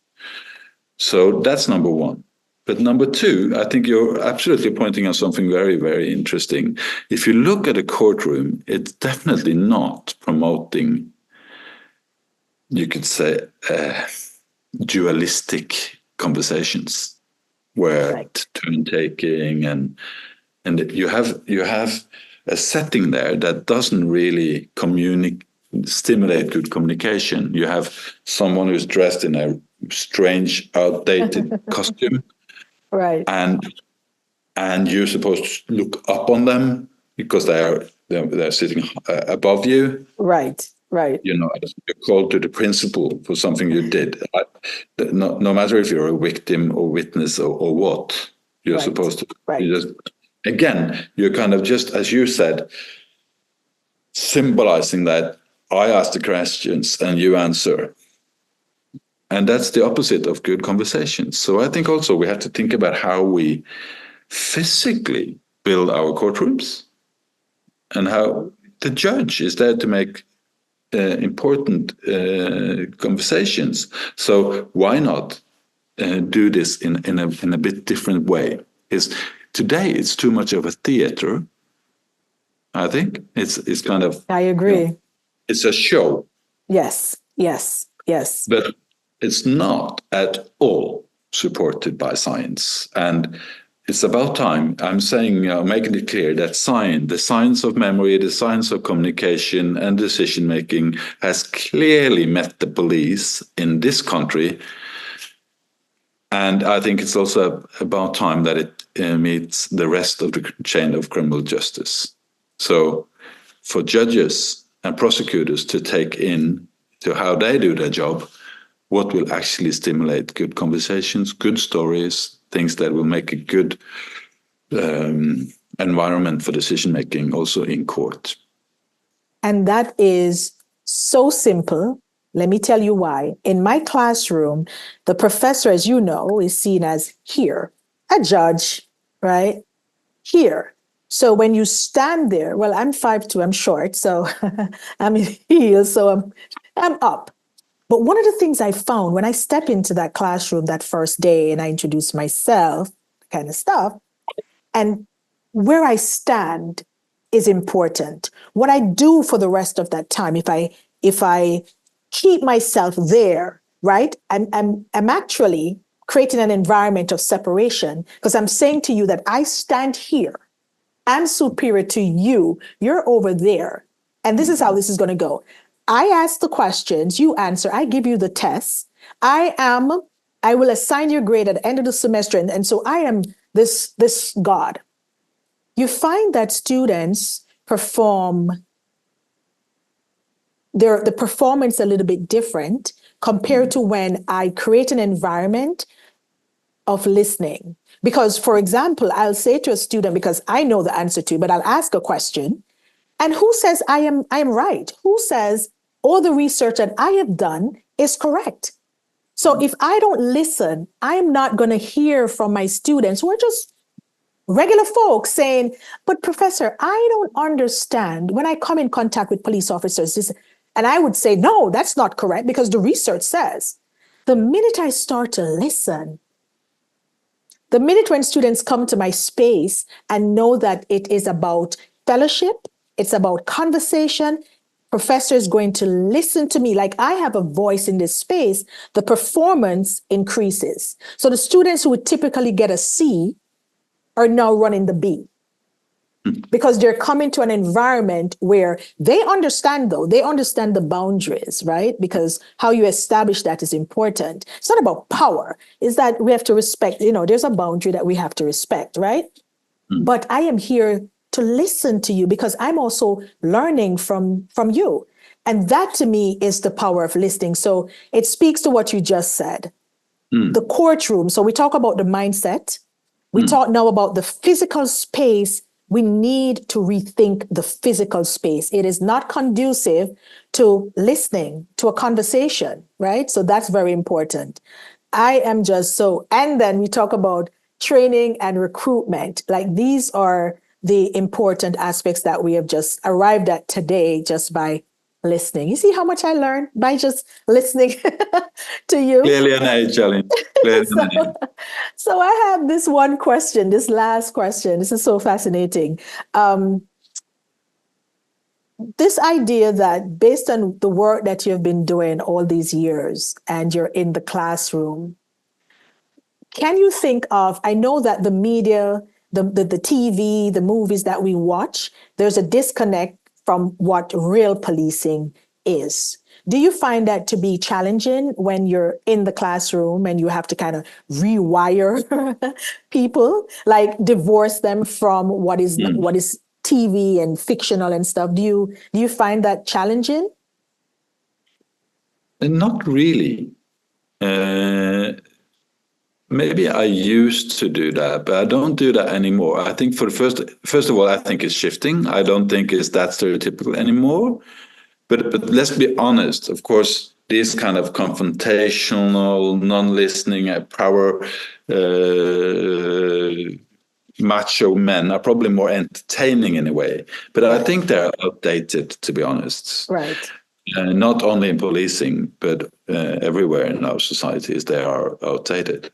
So that's number one. But number two, I think you're absolutely pointing out something very, very interesting. If you look at a courtroom, it's definitely not promoting, you could say, dualistic conversations where turn taking and you have a setting there that doesn't really stimulate good communication. You have someone who's dressed in a strange, outdated costume, right? And you're supposed to look up on them because they're sitting above you, right? You're called to the principal for something you did. No matter if you're a victim or witness or what, you're supposed to. Right. Again, you're kind of just, as you said, symbolizing that I ask the questions and you answer. And that's the opposite of good conversations. So I think also we have to think about how we physically build our courtrooms, and how the judge is there to make important conversations. So why not do this in a bit different way? Today it's too much of a theater. I think it's kind of. I agree. It's a show. Yes. But it's not at all supported by science. And it's about time. I'm saying, making it clear that the science of memory, the science of communication and decision making has clearly met the police in this country. And I think it's also about time that it meets the rest of the chain of criminal justice. So for judges and prosecutors to take in to how they do their job, what will actually stimulate good conversations, good stories, things that will make a good environment for decision-making also in court. And that is so simple. Let me tell you why. In my classroom, the professor, as you know, is seen as here, a judge, right? Here. So when you stand there, well, I'm 5'2", I'm short, so I'm in heels, so I'm up. But one of the things I found when I step into that classroom that first day and I introduce myself, kind of stuff, and where I stand is important. What I do for the rest of that time, if I keep myself there, right, I'm actually creating an environment of separation, because I'm saying to you that I stand here. I'm superior to you. You're over there. And this is how this is going to go. I ask the questions, you answer, I give you the tests. I will assign your grade at the end of the semester. And so I am this God. You find that students perform the performance a little bit different compared to when I create an environment of listening. Because, for example, I'll say to a student, because I know the answer to, but I'll ask a question. And who says I am right? Who says all the research that I have done is correct? So if I don't listen, I'm not going to hear from my students who are just regular folks saying, but professor, I don't understand when I come in contact with police officers. And I would say, no, that's not correct because the research says. The minute I start to listen, the minute when students come to my space and know that it is about fellowship, it's about conversation, professor is going to listen to me like I have a voice in this space, the performance increases. So the students who would typically get a C are now running the B because they're coming to an environment where they understand the boundaries, right? Because how you establish that is important. It's not about power. It's that we have to respect, there's a boundary that we have to respect, right? But I am here to listen to you because I'm also learning from you. And that to me is the power of listening. So it speaks to what you just said. The courtroom. So we talk about the mindset. We talk now about the physical space. We need to rethink the physical space. It is not conducive to listening to a conversation, right? So that's very important. I am just so, and then we talk about training and recruitment. Like these are the important aspects that we have just arrived at today just by listening. You see how much I learned by just listening to you? Clearly an age, Charlene. So I have this one question, this last question. This is so fascinating. This idea that based on the work that you've been doing all these years and you're in the classroom, can you think of, I know that the media, the TV, the movies that we watch, there's a disconnect from what real policing is. Do you find that to be challenging when you're in the classroom and you have to kind of rewire people, like divorce them from what is TV and fictional and stuff? Do you find that challenging? Not really. Maybe I used to do that, but I don't do that anymore. I think for the first of all, I think it's shifting. I don't think it's that stereotypical anymore. But let's be honest. Of course, this kind of confrontational, non-listening, power macho men are probably more entertaining in a way, but I think they're outdated, to be honest. Right. Not only in policing, but everywhere in our societies, they are outdated,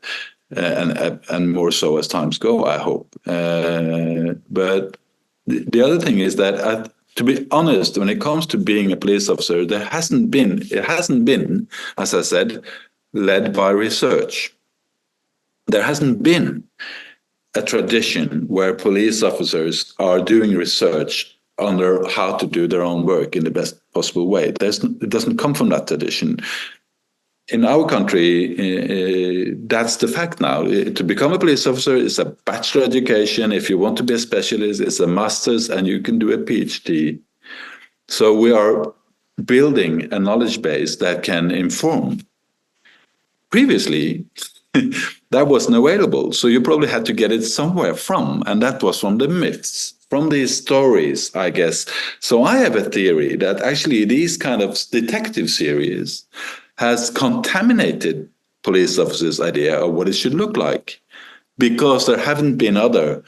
and more so as times go, I hope. But the other thing is that, to be honest, when it comes to being a police officer, it hasn't been, as I said, led by research. There hasn't been a tradition where police officers are doing research under how to do their own work in the best possible way. It doesn't come from that tradition. In our country, that's the fact now. To become a police officer is a bachelor education. If you want to be a specialist, it's a master's, and you can do a PhD. So we are building a knowledge base that can inform. Previously, that wasn't available. So you probably had to get it somewhere from, and that was from the myths, from these stories, I guess. So I have a theory that actually these kind of detective series has contaminated police officers' idea of what it should look like, because there haven't been other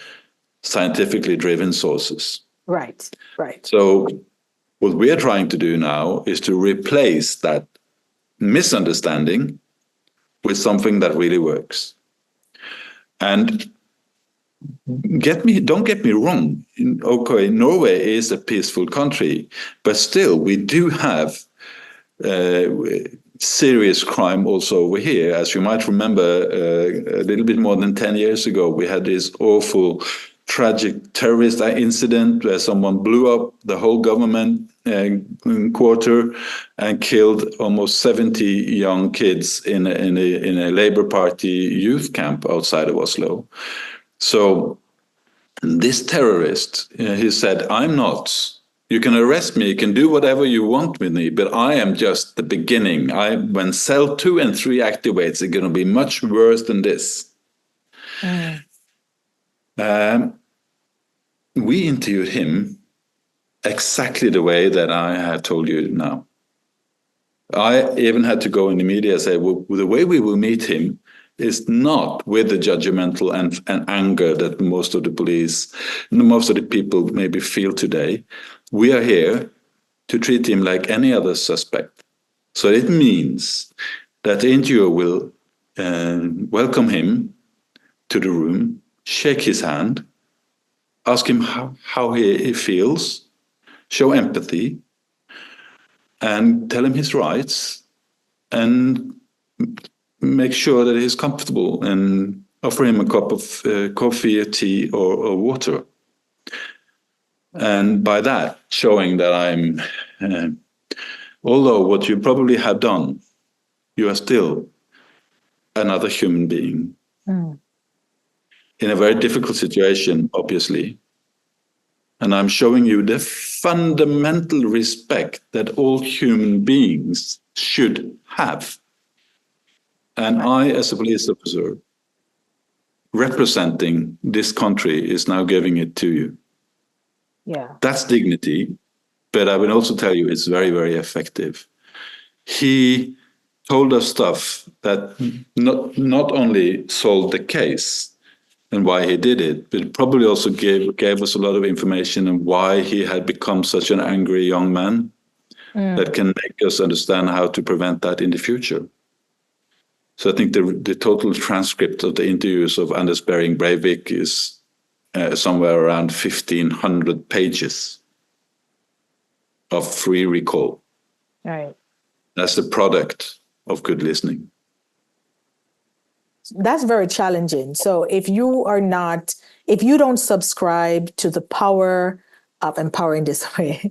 scientifically driven sources. Right, right. So what we are trying to do now is to replace that misunderstanding with something that really works. And don't get me wrong. Okay, Norway is a peaceful country, but still we do have serious crime also over here. As you might remember, a little bit more than 10 years ago, we had this awful, tragic terrorist incident where someone blew up the whole government quarter and killed almost 70 young kids in a Labour Party youth camp outside of Oslo. So this terrorist, he said, I'm not. You can arrest me, you can do whatever you want with me, but I am just the beginning. When cell 2 and 3 activates, it's going to be much worse than this. We interviewed him exactly the way that I have told you now. I even had to go in the media and say, well, the way we will meet him is not with the judgmental and anger that most of the people maybe feel today. We are here to treat him like any other suspect. So it means that the interviewer will welcome him to the room, shake his hand, ask him how he feels, show empathy, and tell him his rights, and make sure that he's comfortable, and offer him a cup of coffee, or tea, or water. And by that, showing that I'm, although what you probably have done, you are still another human being. In a very difficult situation, obviously. And I'm showing you the fundamental respect that all human beings should have. And I, as a police officer, representing this country, is now giving it to you. Yeah. That's dignity, but I will also tell you it's very, very effective. He told us stuff that not only solved the case and why he did it, but probably also gave us a lot of information on why he had become such an angry young man that can make us understand how to prevent that in the future. So I think the total transcript of the interviews of Anders Behring Breivik is somewhere around 1,500 pages of free recall. Right. That's the product of good listening. That's very challenging. So if you don't subscribe to the power of empowering this way,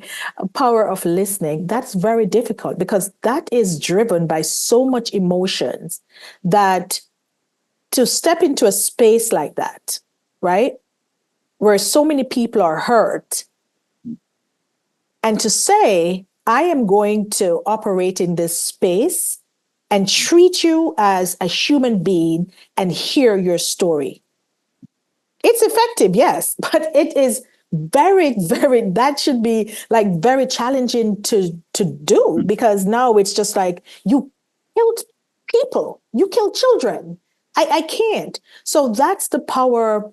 power of listening, that's very difficult, because that is driven by so much emotions that to step into a space like that, right, where so many people are hurt, and to say, I am going to operate in this space and treat you as a human being and hear your story. It's effective, yes, but it is very, very, that should be like very challenging to do, because now it's just like, you killed people, you killed children. I can't. So that's the power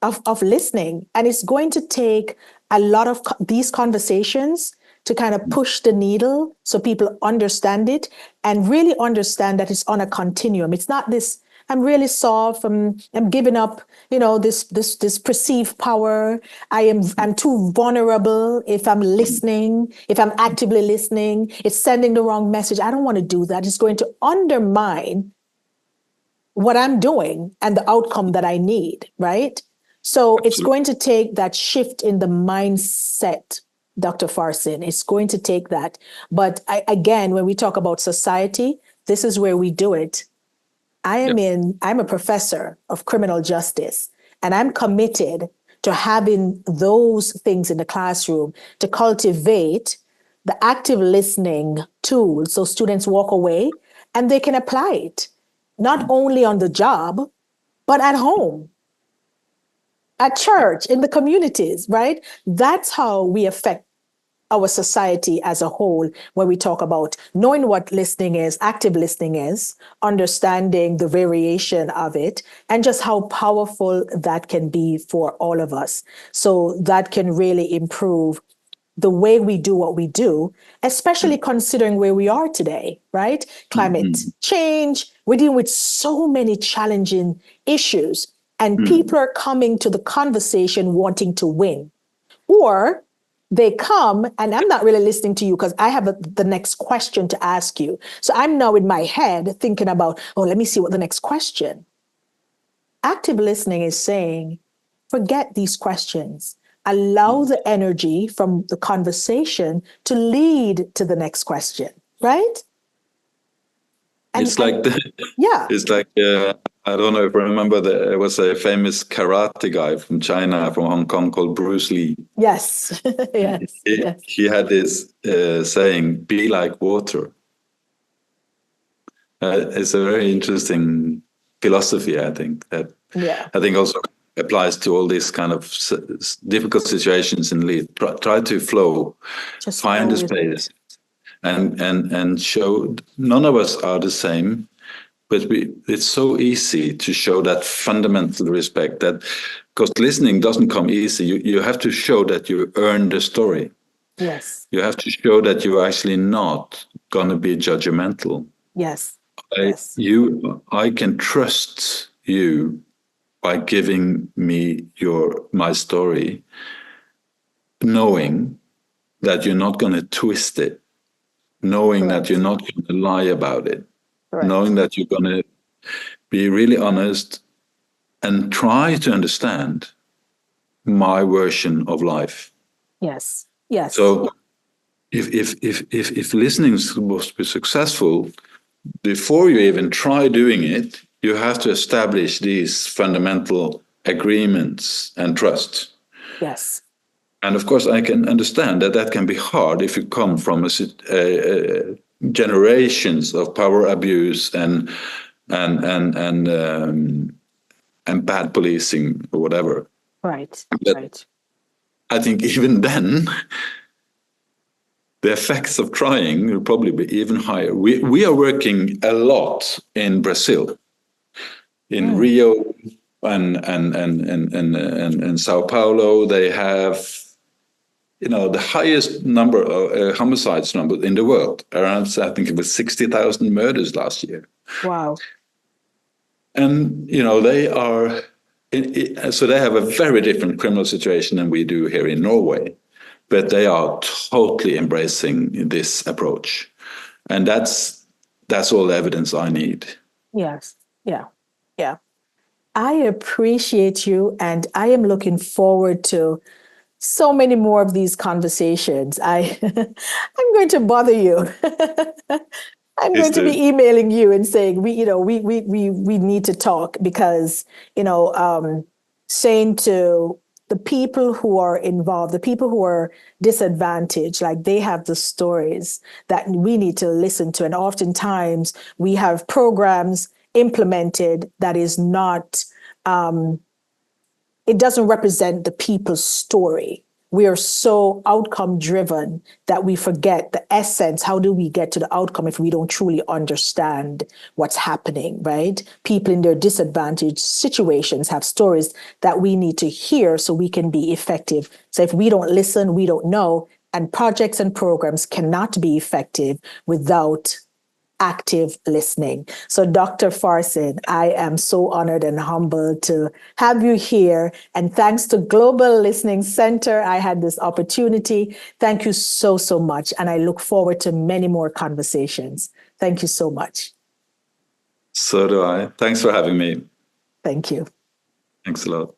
of listening. And it's going to take a lot of these conversations to kind of push the needle so people understand it and really understand that it's on a continuum. It's not this, I'm really soft, I'm giving up, this perceived power. I'm too vulnerable if I'm listening, if I'm actively listening, it's sending the wrong message. I don't want to do that. It's going to undermine what I'm doing and the outcome that I need, right? So it's going to take that shift in the mindset, Dr. Fahsing. It's going to take that. But again, when we talk about society, this is where we do it. I'm a professor of criminal justice, and I'm committed to having those things in the classroom to cultivate the active listening tool so students walk away and they can apply it, not only on the job, but at home, at church, in the communities, right? That's how we affect our society as a whole when we talk about knowing what listening is, active listening is, understanding the variation of it, and just how powerful that can be for all of us. So that can really improve the way we do what we do, especially considering where we are today, right? Climate change, we're dealing with so many challenging issues, and people are coming to the conversation wanting to win. Or they come and I'm not really listening to you because I have the next question to ask you. So I'm now in my head thinking about, oh, let me see what the next question. Active listening is saying, forget these questions. Allow the energy from the conversation to lead to the next question, right? It's like I don't know if you remember, there was a famous karate guy from China, from Hong Kong, called Bruce Lee. Yes, yes, yes. He had this saying, "Be like water." It's a very interesting philosophy, I think. I think also applies to all these kind of difficult situations in life. Try to flow, just find a space, and show. None of us are the same. But it's so easy to show that fundamental respect, that because listening doesn't come easy. You have to show that you earn the story. Yes. You have to show that you're actually not going to be judgmental. Yes. I can trust you by giving me my story, knowing that you're not going to twist it, knowing that you're not going to lie about it. Knowing that you're going to be really honest and try to understand my version of life. Yes. Yes. So if listening is supposed to be successful, before you even try doing it, you have to establish these fundamental agreements and trust. Yes. And of course, I can understand that can be hard if you come from generations of power abuse and bad policing or whatever. Right. But I think even then, the effects of trying will probably be even higher. We are working a lot in Brazil, in Rio and Sao Paulo. They have the highest number of homicides number in the world. Around, I think it was 60,000 murders last year. Wow. And, they are, so they have a very different criminal situation than we do here in Norway, but they are totally embracing this approach. And that's all the evidence I need. Yes. Yeah. Yeah. I appreciate you, and I am looking forward to so many more of these conversations. I'm going to bother you. I'm going to be emailing you and saying we need to talk, because saying to the people who are involved, the people who are disadvantaged, like they have the stories that we need to listen to, and oftentimes we have programs implemented that is not. It doesn't represent the people's story. we are so outcome driven that we forget the essence. How do we get to the outcome if we don't truly understand what's happening, right? People in their disadvantaged situations have stories that we need to hear so we can be effective. So if we don't listen, we don't know, and projects and programs cannot be effective without active listening. So Dr. Fahsing, I am so honored and humbled to have you here. And thanks to Global Listening Center, I had this opportunity. Thank you so, so much. And I look forward to many more conversations. Thank you so much. So do I. Thanks for having me. Thank you. Thanks a lot.